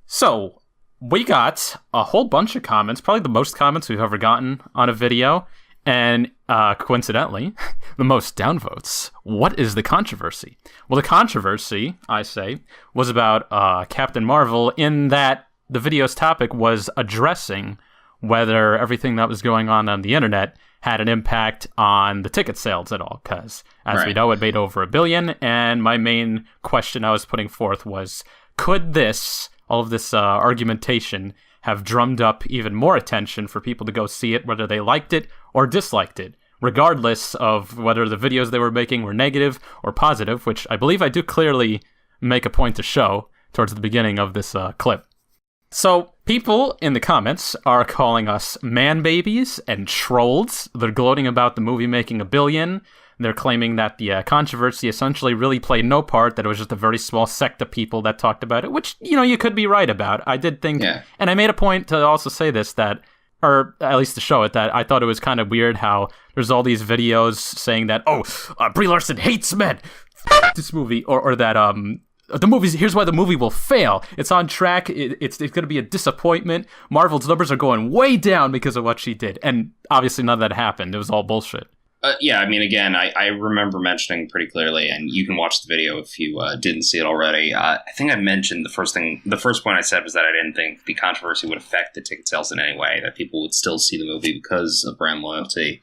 So, we got a whole bunch of comments, probably the most comments we've ever gotten on a video, and coincidentally, the most downvotes. What is the controversy? Well, the controversy, I say, was about Captain Marvel, in that the video's topic was addressing whether everything that was going on the internet had an impact on the ticket sales at all, because, as we know, it made over $1 billion, and my main question I was putting forth was, could all of this argumentation have drummed up even more attention for people to go see it, whether they liked it or disliked it, regardless of whether the videos they were making were negative or positive, which I believe I do clearly make a point to show towards the beginning of this clip. So, people in the comments are calling us man babies and trolls. They're gloating about the movie making $1 billion. They're claiming that the controversy essentially really played no part, that it was just a very small sect of people that talked about it, which, you could be right about. I did think, and I made a point to also say this, that, or at least to show it, that I thought it was kind of weird how there's all these videos saying that, Brie Larson hates men, this movie, or that, the movie's, here's why the movie will fail. It's on track. It's going to be a disappointment. Marvel's numbers are going way down because of what she did. And obviously none of that happened. It was all bullshit. Again, I remember mentioning pretty clearly, and you can watch the video if you didn't see it already. I think I mentioned the first point I said was that I didn't think the controversy would affect the ticket sales in any way, that people would still see the movie because of brand loyalty.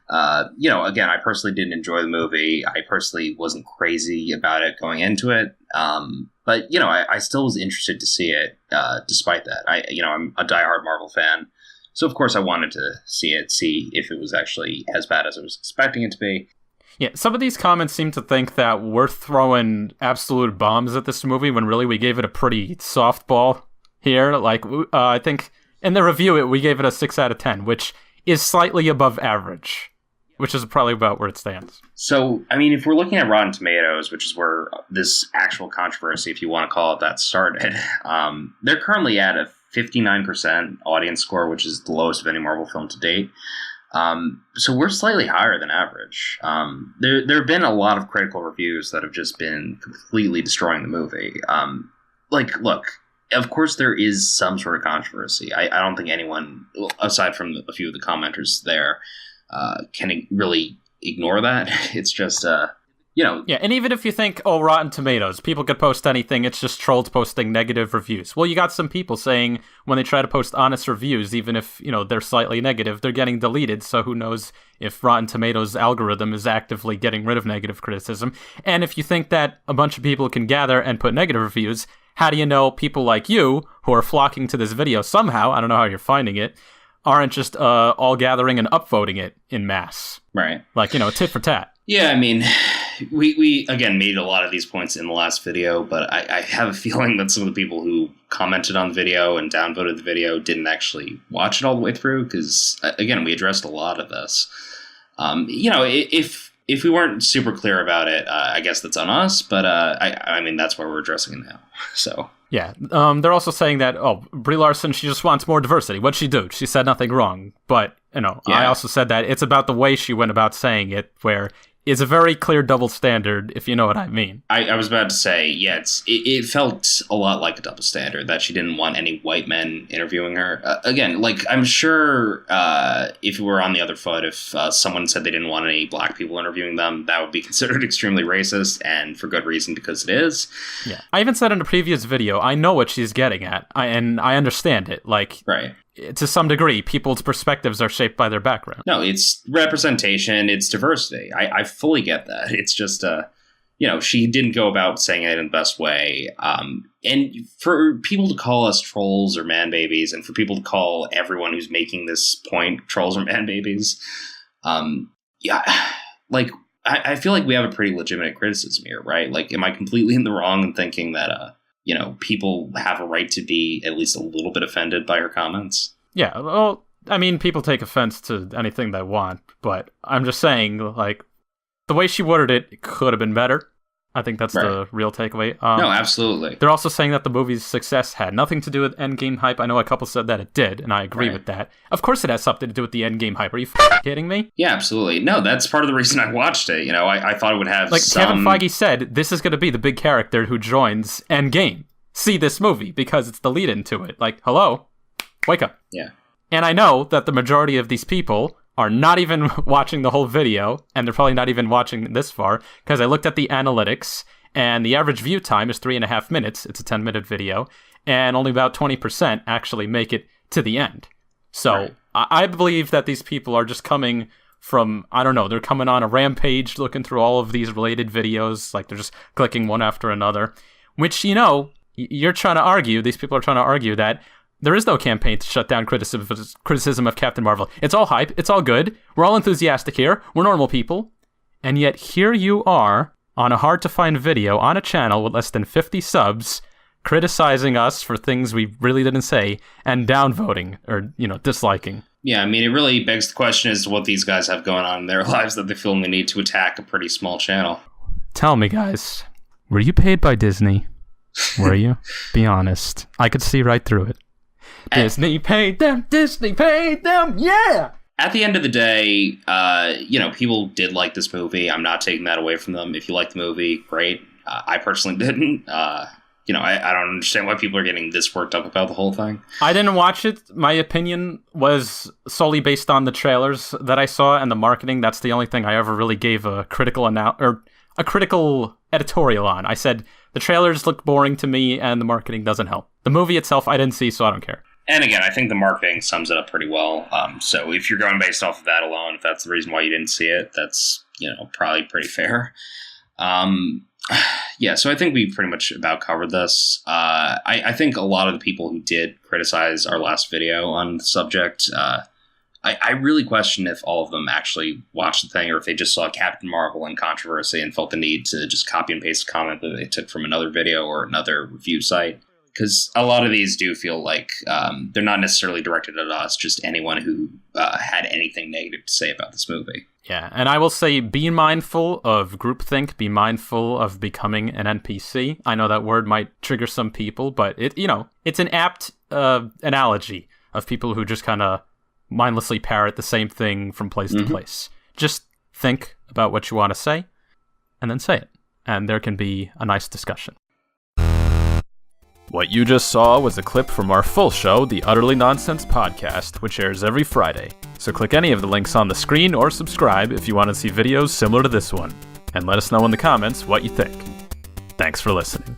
Again, I personally didn't enjoy the movie. I personally wasn't crazy about it going into it. But I still was interested to see it, despite that. I'm a diehard Marvel fan. So, of course, I wanted to see if it was actually as bad as I was expecting it to be. Yeah, some of these comments seem to think that we're throwing absolute bombs at this movie when really we gave it a pretty softball here. Like, I think in the review, we gave it a 6 out of 10, which is slightly above average, which is probably about where it stands. So, if we're looking at Rotten Tomatoes, which is where this actual controversy, if you want to call it that, started, they're currently at a 59% audience score, which is the lowest of any Marvel film to date. So we're slightly higher than average. There have been a lot of critical reviews that have just been completely destroying the movie. Look, of course there is some sort of controversy. I don't think anyone, aside from a few of the commenters there, can really ignore that. It's just... Yeah, and even if you think, Rotten Tomatoes, people could post anything, it's just trolls posting negative reviews. Well, you got some people saying when they try to post honest reviews, even if, they're slightly negative, they're getting deleted, so who knows if Rotten Tomatoes' algorithm is actively getting rid of negative criticism. And if you think that a bunch of people can gather and put negative reviews, how do you know people like you, who are flocking to this video somehow, I don't know how you're finding it, aren't just all gathering and upvoting it in mass? Right. Like, tit for tat. Yeah, we again made a lot of these points in the last video, but I have a feeling that some of the people who commented on the video and downvoted the video didn't actually watch it all the way through, because, again, we addressed a lot of this. If we weren't super clear about it, I guess that's on us, but that's why we're addressing it now. So... Yeah, they're also saying that, Brie Larson, she just wants more diversity. What'd she do? She said nothing wrong. But, I also said that it's about the way she went about saying it, where it's a very clear double standard, if you know what I mean. I was about to say, it felt a lot like a double standard, that she didn't want any white men interviewing her. Again, I'm sure if we were on the other foot, if someone said they didn't want any black people interviewing them, that would be considered extremely racist, and for good reason, because it is. Yeah. I even said in a previous video, I know what she's getting at, and I understand it. Right. To some degree, people's perspectives are shaped by their background. No, it's representation, it's diversity. I fully get that. It's just, she didn't go about saying it in the best way. And for people to call us trolls or man babies, and for people to call everyone who's making this point trolls or man babies, I feel like we have a pretty legitimate criticism here, right? Am I completely in the wrong in thinking that, people have a right to be at least a little bit offended by her comments? Yeah, well, people take offense to anything they want, but I'm just saying, the way she worded it could have been better. I think that's Right. the real takeaway. No, absolutely. They're also saying that the movie's success had nothing to do with endgame hype. I know a couple said that it did, and I agree Right. with that. Of course it has something to do with the endgame hype. Are you kidding me? Yeah, absolutely. No, that's part of the reason I watched it. You know, I thought it would have Like some... Kevin Feige said, this is going to be the big character who joins Endgame. See this movie because it's the lead into it. Like, hello, wake up. Yeah. And I know that the majority of these people are not even watching the whole video, and they're probably not even watching this far, because I looked at the analytics, and the average view time is 3.5 minutes. It's a 10-minute video, and only about 20% actually make it to the end. So Right. I believe that these people are just coming from, I don't know, they're coming on a rampage looking through all of these related videos, like they're just clicking one after another, which, you know, you're trying to argue, these people are trying to argue that there is no campaign to shut down criticism of Captain Marvel. It's all hype. It's all good. We're all enthusiastic here. We're normal people. And yet here you are on a hard-to-find video on a channel with less than 50 subs criticizing us for things we really didn't say and downvoting or, you know, disliking. Yeah, I mean, it really begs the question as to what these guys have going on in their lives that they feel the need to attack a pretty small channel. Tell me, guys, were you paid by Disney? Were you? Be honest. I could see right through it. Disney paid them, yeah! At the end of the day, you know, people did like this movie. I'm not taking that away from them. If you like the movie, great. I personally didn't. You know, I don't understand why people are getting this worked up about the whole thing. I didn't watch it. My opinion was solely based on the trailers that I saw and the marketing. That's the only thing I ever really gave a critical a critical editorial on. I said the trailers look boring to me and the marketing doesn't help. The movie itself I didn't see, so I don't care. And again, I think the marketing sums it up pretty well. So if you're going based off of that alone, if that's the reason why you didn't see it, that's, you know, probably pretty fair. Yeah, so I think we pretty much about covered this. I think a lot of the people who did criticize our last video on the subject, I really question if all of them actually watched the thing or if they just saw Captain Marvel and controversy and felt the need to just copy and paste a comment that they took from another video or another review site. Because a lot of these do feel like they're not necessarily directed at us, just anyone who had anything negative to say about this movie. Yeah, and I will say be mindful of groupthink, be mindful of becoming an NPC. I know that word might trigger some people, but it's an apt analogy of people who just kind of mindlessly parrot the same thing from place to place. Just think about what you want to say, and then say it. And there can be a nice discussion. What you just saw was a clip from our full show, the Utterly Nonsense Podcast, which airs every Friday. So click any of the links on the screen or subscribe if you want to see videos similar to this one. And let us know in the comments what you think. Thanks for listening.